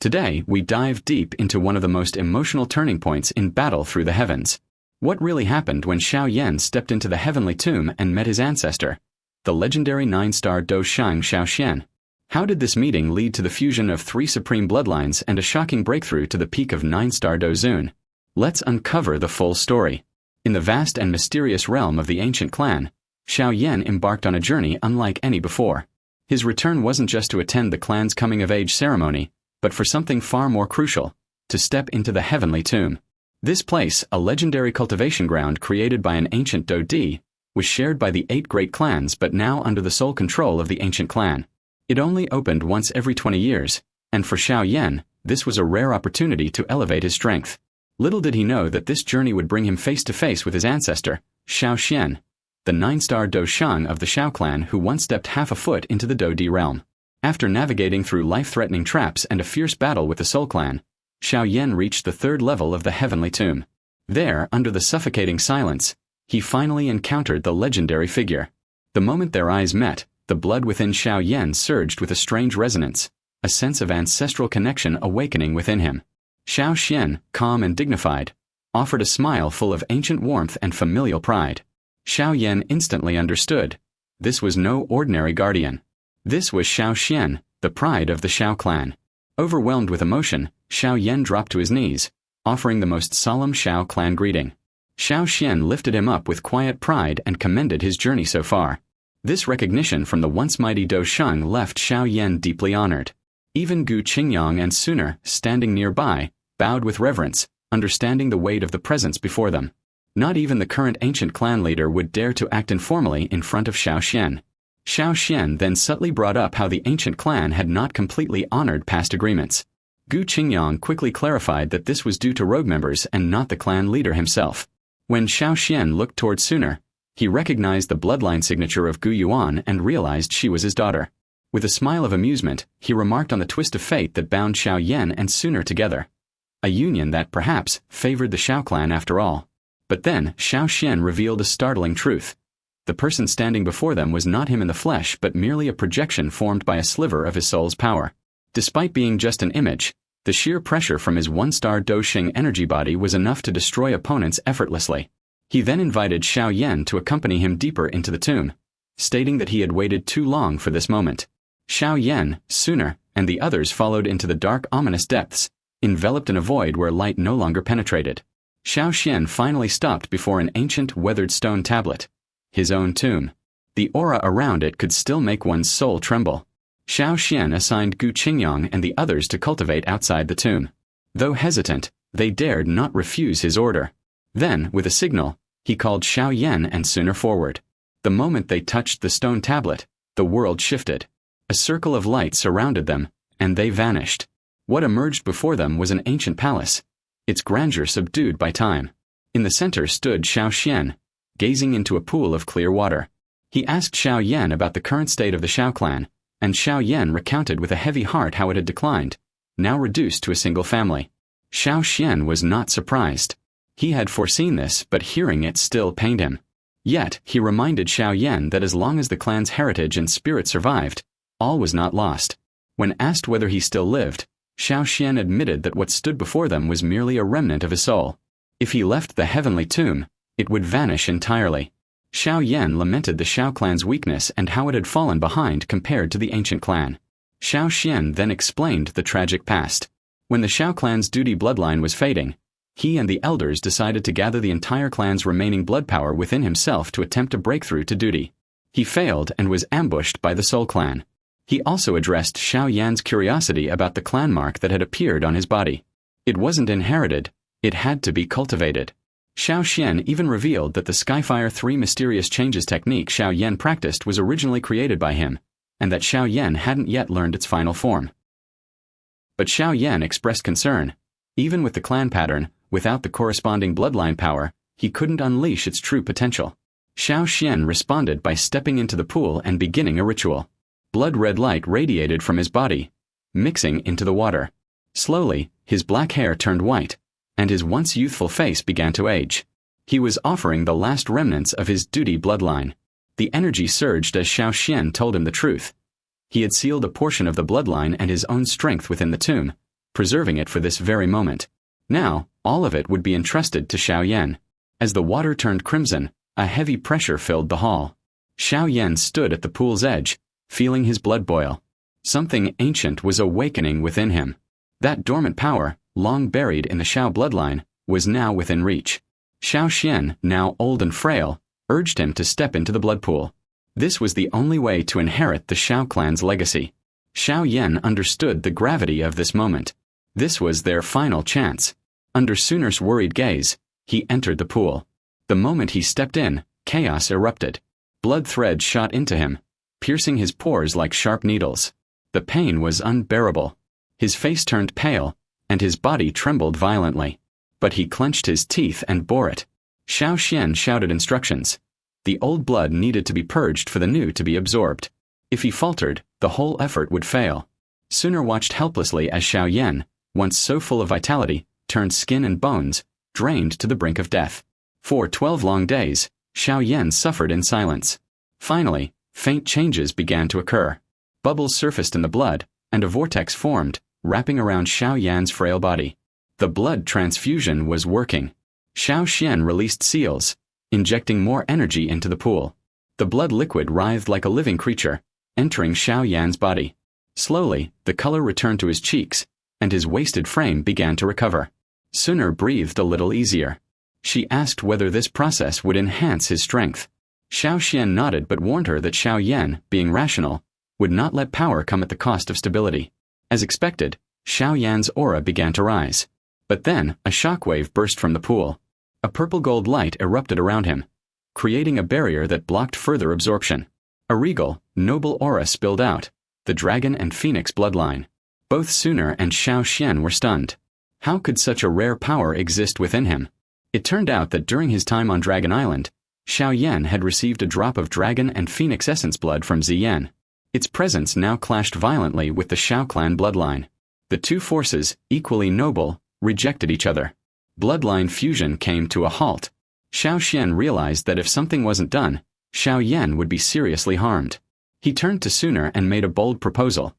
Today, we dive deep into one of the most emotional turning points in Battle Through the Heavens. What really happened when Xiao Yan stepped into the heavenly tomb and met his ancestor, the legendary Nine-Star Dou Zun Xiao Xuan? How did this meeting lead to the fusion of 3 supreme bloodlines and a shocking breakthrough to the peak of Nine-Star Dou Zun? Let's uncover the full story. In the vast and mysterious realm of the ancient clan, Xiao Yan embarked on a journey unlike any before. His return wasn't just to attend the clan's coming-of-age ceremony, but for something far more crucial, to step into the heavenly tomb. This place, a legendary cultivation ground created by an ancient Dou Qi, was shared by the 8 great clans but now under the sole control of the ancient clan. It only opened once every 20 years, and for Xiao Yan, this was a rare opportunity to elevate his strength. Little did he know that this journey would bring him face to face with his ancestor, Xiao Xuan, the 9-star Dou Zun of the Xiao clan who once stepped half a foot into the Dou Qi realm. After navigating through life-threatening traps and a fierce battle with the Soul Clan, Xiao Yan reached the 3rd level of the heavenly tomb. There, under the suffocating silence, he finally encountered the legendary figure. The moment their eyes met, the blood within Xiao Yan surged with a strange resonance, a sense of ancestral connection awakening within him. Xiao Xuan, calm and dignified, offered a smile full of ancient warmth and familial pride. Xiao Yan instantly understood. This was no ordinary guardian. This was Xiao Xuan, the pride of the Xiao clan. Overwhelmed with emotion, Xiao Yan dropped to his knees, offering the most solemn Xiao clan greeting. Xiao Xuan lifted him up with quiet pride and commended his journey so far. This recognition from the once mighty Dou Sheng left Xiao Yan deeply honored. Even Gu Qingyang and Suner, standing nearby, bowed with reverence, understanding the weight of the presence before them. Not even the current ancient clan leader would dare to act informally in front of Xiao Xuan. Xiao Xuan then subtly brought up how the ancient clan had not completely honored past agreements. Gu Qingyang quickly clarified that this was due to rogue members and not the clan leader himself. When Xiao Xuan looked toward Suner, he recognized the bloodline signature of Gu Yuan and realized she was his daughter. With a smile of amusement, he remarked on the twist of fate that bound Xiao Yan and Suner together. A union that, perhaps, favored the Xiao clan after all. But then, Xiao Xuan revealed a startling truth. The person standing before them was not him in the flesh but merely a projection formed by a sliver of his soul's power. Despite being just an image, the sheer pressure from his 1-star Dou Qi energy body was enough to destroy opponents effortlessly. He then invited Xiao Yan to accompany him deeper into the tomb, stating that he had waited too long for this moment. Xiao Yan, Suner, and the others followed into the dark, ominous depths, enveloped in a void where light no longer penetrated. Xiao Xuan finally stopped before an ancient, weathered stone tablet. His own tomb. The aura around it could still make one's soul tremble. Xiao Xuan assigned Gu Qingyang and the others to cultivate outside the tomb. Though hesitant, they dared not refuse his order. Then, with a signal, he called Xiao Yan and Suner forward. The moment they touched the stone tablet, the world shifted. A circle of light surrounded them, and they vanished. What emerged before them was an ancient palace, its grandeur subdued by time. In the center stood Xiao Xuan, gazing into a pool of clear water. He asked Xiao Yan about the current state of the Xiao clan, and Xiao Yan recounted with a heavy heart how it had declined, now reduced to a single family. Xiao Xuan was not surprised. He had foreseen this, but hearing it still pained him. Yet, he reminded Xiao Yan that as long as the clan's heritage and spirit survived, all was not lost. When asked whether he still lived, Xiao Xuan admitted that what stood before them was merely a remnant of his soul. If he left the heavenly tomb, it would vanish entirely. Xiao Yan lamented the Xiao clan's weakness and how it had fallen behind compared to the ancient clan. Xiao Xuan then explained the tragic past. When the Xiao clan's duty bloodline was fading, he and the elders decided to gather the entire clan's remaining blood power within himself to attempt a breakthrough to duty. He failed and was ambushed by the Soul clan. He also addressed Xiao Yan's curiosity about the clan mark that had appeared on his body. It wasn't inherited, it had to be cultivated. Xiao Xuan even revealed that the Skyfire 3 mysterious changes technique Xiao Yan practiced was originally created by him, and that Xiao Yan hadn't yet learned its final form. But Xiao Yan expressed concern. Even with the clan pattern, without the corresponding bloodline power, he couldn't unleash its true potential. Xiao Xuan responded by stepping into the pool and beginning a ritual. Blood-red light radiated from his body, mixing into the water. Slowly, his black hair turned white, and his once youthful face began to age. He was offering the last remnants of his duty bloodline. The energy surged as Xiao Xuan told him the truth. He had sealed a portion of the bloodline and his own strength within the tomb, preserving it for this very moment. Now, all of it would be entrusted to Xiao Yan. As the water turned crimson, a heavy pressure filled the hall. Xiao Yan stood at the pool's edge, feeling his blood boil. Something ancient was awakening within him. That dormant power, long buried in the Xiao bloodline, was now within reach. Xiao Xuan, now old and frail, urged him to step into the blood pool. This was the only way to inherit the Xiao clan's legacy. Xiao Yan understood the gravity of this moment. This was their final chance. Under Suner's worried gaze, he entered the pool. The moment he stepped in, chaos erupted. Blood threads shot into him, piercing his pores like sharp needles. The pain was unbearable. His face turned pale, and his body trembled violently. But he clenched his teeth and bore it. Xiao Xuan shouted instructions. The old blood needed to be purged for the new to be absorbed. If he faltered, the whole effort would fail. Suner watched helplessly as Xiao Yan, once so full of vitality, turned skin and bones, drained to the brink of death. For 12 long days, Xiao Yan suffered in silence. Finally, faint changes began to occur. Bubbles surfaced in the blood, and a vortex formed, wrapping around Xiao Yan's frail body. The blood transfusion was working. Xiao Xuan released seals, injecting more energy into the pool. The blood liquid writhed like a living creature, entering Xiao Yan's body. Slowly, the color returned to his cheeks, and his wasted frame began to recover. Suner breathed a little easier. She asked whether this process would enhance his strength. Xiao Xuan nodded but warned her that Xiao Yan, being rational, would not let power come at the cost of stability. As expected, Xiao Yan's aura began to rise. But then, a shockwave burst from the pool. A purple-gold light erupted around him, creating a barrier that blocked further absorption. A regal, noble aura spilled out, the dragon and phoenix bloodline. Both Suner and Xiao Xuan were stunned. How could such a rare power exist within him? It turned out that during his time on Dragon Island, Xiao Yan had received a drop of dragon and phoenix essence blood from Ziyan. Its presence now clashed violently with the Xiao clan bloodline. The two forces, equally noble, rejected each other. Bloodline fusion came to a halt. Xiao Xuan realized that if something wasn't done, Xiao Yan would be seriously harmed. He turned to Suner and made a bold proposal.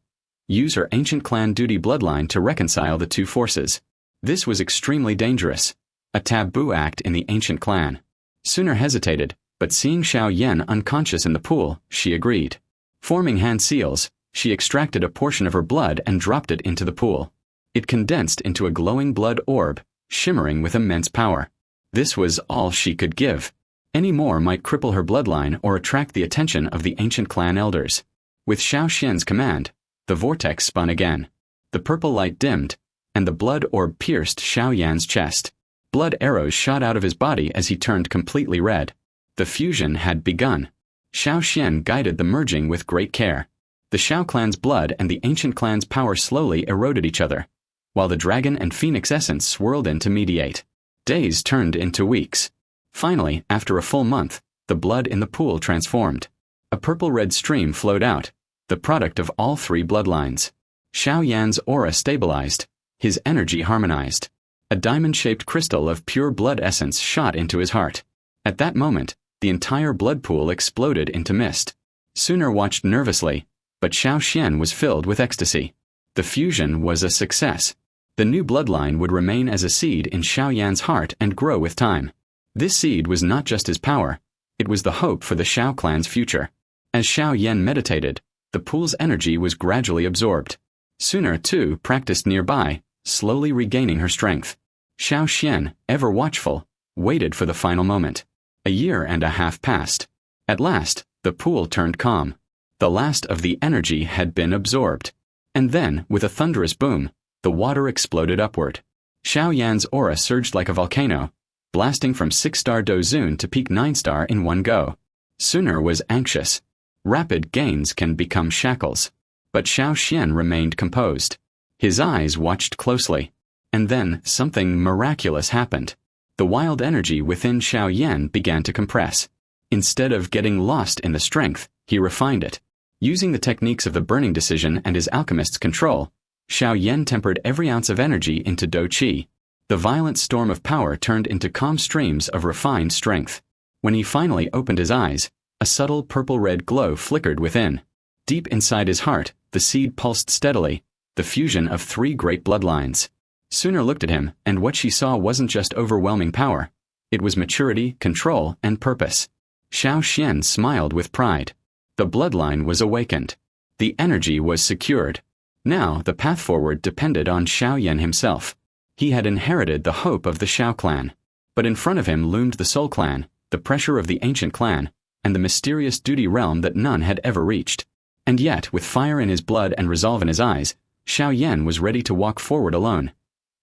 Use her ancient clan duty bloodline to reconcile the two forces. This was extremely dangerous, a taboo act in the ancient clan. Suner hesitated, but seeing Xiao Yan unconscious in the pool, she agreed. Forming hand seals, she extracted a portion of her blood and dropped it into the pool. It condensed into a glowing blood orb, shimmering with immense power. This was all she could give. Any more might cripple her bloodline or attract the attention of the ancient clan elders. With Xiao Xian's command, the vortex spun again. The purple light dimmed, and the blood orb pierced Xiao Yan's chest. Blood arrows shot out of his body as he turned completely red. The fusion had begun. Xiao Xuan guided the merging with great care. The Xiao clan's blood and the ancient clan's power slowly eroded each other, while the dragon and phoenix essence swirled in to mediate. Days turned into weeks. Finally, after a full month, the blood in the pool transformed. A purple-red stream flowed out, the product of all three bloodlines. Xiao Yan's aura stabilized, his energy harmonized. A diamond-shaped crystal of pure blood essence shot into his heart. At that moment, the entire blood pool exploded into mist. Suner watched nervously, but Xiao Xuan was filled with ecstasy. The fusion was a success. The new bloodline would remain as a seed in Xiao Yan's heart and grow with time. This seed was not just his power, it was the hope for the Xiao clan's future. As Xiao Yan meditated, the pool's energy was gradually absorbed. Suner, too, practiced nearby, slowly regaining her strength. Xiao Xuan, ever watchful, waited for the final moment. 1.5 years passed. At last, the pool turned calm. The last of the energy had been absorbed. And then, with a thunderous boom, the water exploded upward. Xiao Yan's aura surged like a volcano, blasting from 6-star Dou Zun to peak 9-star in one go. Suner was anxious. Rapid gains can become shackles. But Xiao Xuan remained composed. His eyes watched closely. And then, something miraculous happened. The wild energy within Xiao Yan began to compress. Instead of getting lost in the strength, he refined it. Using the techniques of the burning decision and his alchemist's control, Xiao Yan tempered every ounce of energy into Dou Qi. The violent storm of power turned into calm streams of refined strength. When he finally opened his eyes, a subtle purple-red glow flickered within. Deep inside his heart, the seed pulsed steadily, the fusion of three great bloodlines. Sooner looked at him, and what she saw wasn't just overwhelming power. It was maturity, control, and purpose. Xiao Xuan smiled with pride. The bloodline was awakened. The energy was secured. Now the path forward depended on Xiao Yan himself. He had inherited the hope of the Xiao clan. But in front of him loomed the Soul clan, the pressure of the ancient clan, and the mysterious duty realm that none had ever reached. And yet, with fire in his blood and resolve in his eyes, Xiao Yan was ready to walk forward alone,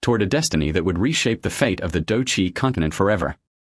toward a destiny that would reshape the fate of the Dou Qi continent forever.